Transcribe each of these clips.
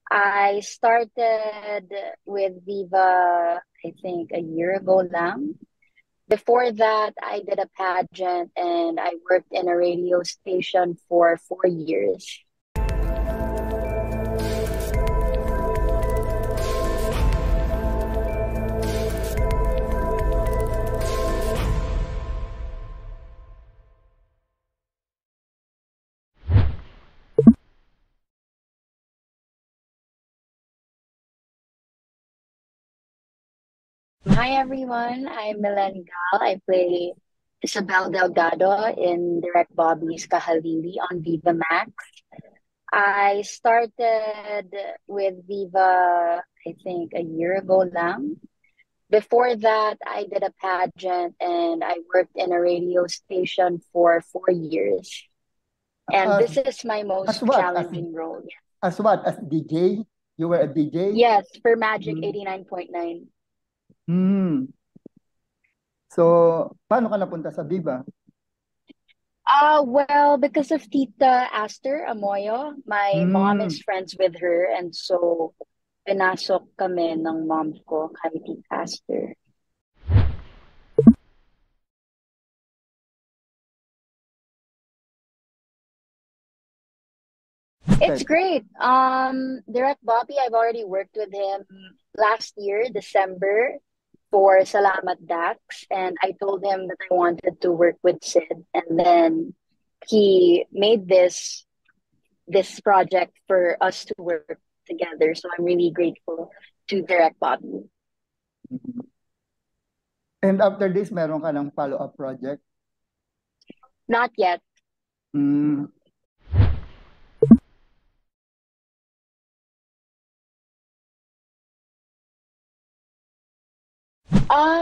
I started with Viva, I think a year ago lang. Before that, I did a pageant and I worked in a radio station for 4 years. Hi everyone, I'm Milen Gal. I play Isabel Delgado in Direct Bobby's Kahalili on Viva Max. I started with Viva, I think a year ago lang. Before that, I did a pageant and I worked in a radio station for 4 years. And As this is my as most what? challenging role. As what? As DJ? You were a DJ? Yes, for Magic Mm. 89.9. Hmm. So, paano ka napunta sa Viva? Well, because of Tita Aster Amoyo, my mom is Hmm. friends with her, and so pinasok kami ng mom ko kay Tita Aster. It's Step. great. Direct Bobby, I've already worked with him last year, December, for Salamat Dax, and I told him that I wanted to work with Sid, and then he made this project for us to work together. So I'm really grateful to Direct Bobby. And after this, meron ka ng follow-up project? Not yet. Hmm.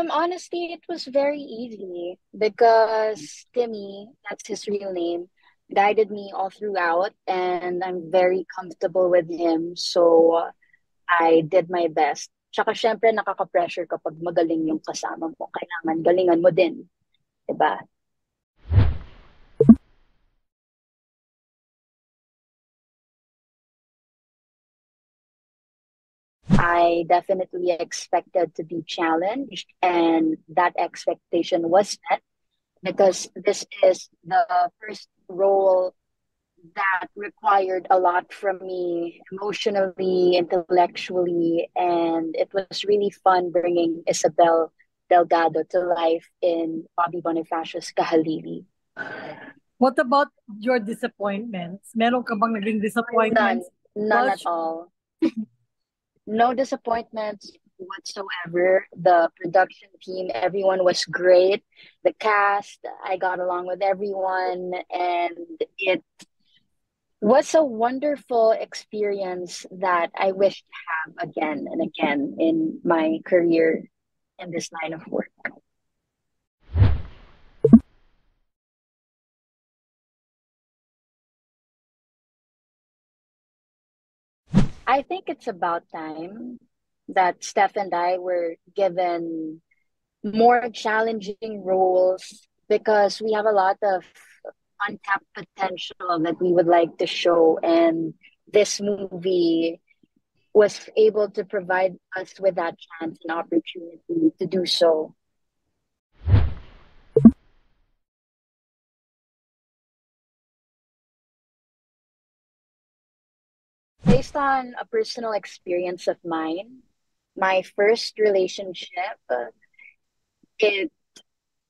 Honestly, it was very easy because Timmy, that's his real name, guided me all throughout, and I'm very comfortable with him. So I did my best. Tsaka syempre nakaka-pressure kapag magaling yung kasama mo. Kailangan galingan mo din, 'di ba? I definitely expected to be challenged, and that expectation was met because this is the first role that required a lot from me emotionally, intellectually, and it was really fun bringing Isabel Delgado to life in Bobby Bonifacio's Kahalili. What about your disappointments? Meron ka bang naging None, disappointments? none Well, at all. No disappointments whatsoever. The production team, everyone was great. The cast, I got along with everyone, and it was a wonderful experience that I wish to have again and again in my career in this line of work. I think it's about time that Steph and I were given more challenging roles because we have a lot of untapped potential that we would like to show. And this movie was able to provide us with that chance and opportunity to do so. Based on a personal experience of mine, my first relationship, it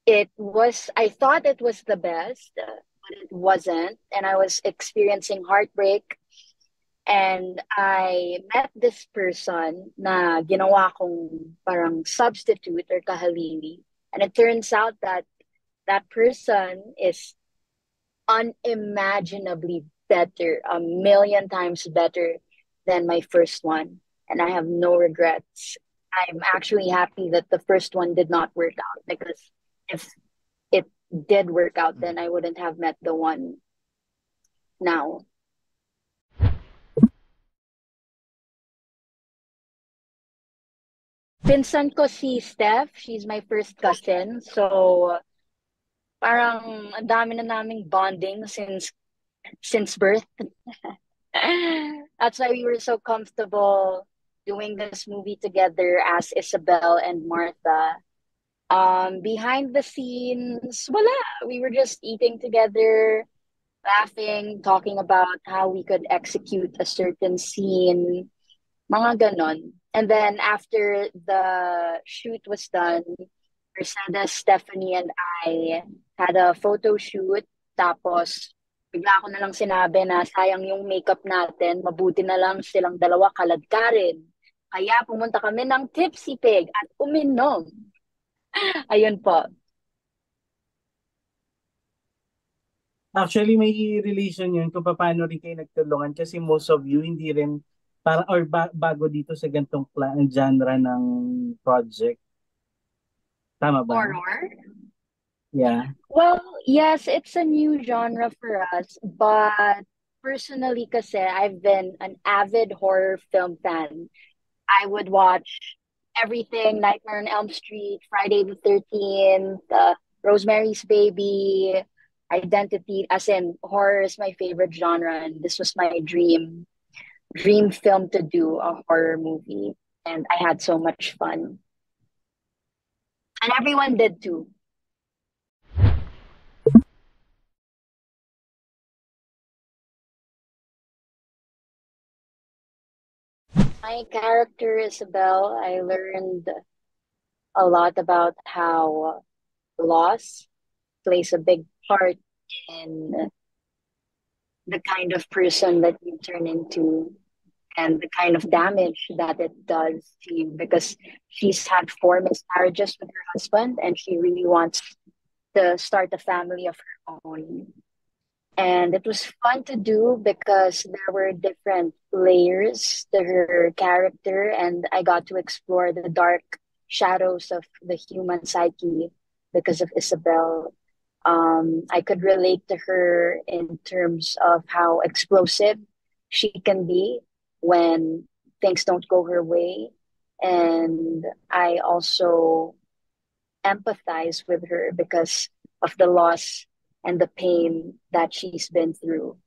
it was I thought it was the best, but it wasn't, and I was experiencing heartbreak. And I met this person na ginawa kong parang substitute or kahalili. And it turns out that that person is unimaginably better, a million times better than my first one. And I have no regrets. I'm actually happy that the first one did not work out because if it did work out, then I wouldn't have met the one now. Pinsan ko si Steph. She's my first cousin. So, parang ang dami na naming bonding since birth. That's why we were so comfortable doing this movie together as Isabel and Martha. Behind the scenes, voila, we were just eating together, laughing, talking about how we could execute a certain scene, mga ganon. And then after the shoot was done, Mercedes, Stephanie, and I had a photo shoot. Tapos, bigla ko na lang sinabi na sayang yung makeup natin, mabuti na lang silang dalawa kaladkarin. Kaya pumunta kami ng Tipsy Pig at uminom. Ayun po. Actually, may relation yun kung paano rin kayo nagtulungan kasi most of you hindi rin parang or bago dito sa gantong genre ng project. Tama ba? Horror? Yeah. Well, yes, it's a new genre for us, but personally kasi I've been an avid horror film fan. I would watch everything, Nightmare on Elm Street, Friday the 13th, Rosemary's Baby, Identity, as in horror is my favorite genre, and this was my dream film to do, a horror movie. And I had so much fun. And everyone did too. My character, Isabel, I learned a lot about how loss plays a big part in the kind of person that you turn into and the kind of damage that it does to you, because she's had four miscarriages with her husband and she really wants to start a family of her own. And it was fun to do because there were different layers to her character, and I got to explore the dark shadows of the human psyche because of Isabel. I could relate to her in terms of how explosive she can be when things don't go her way. And I also empathize with her because of the loss and the pain that she's been through.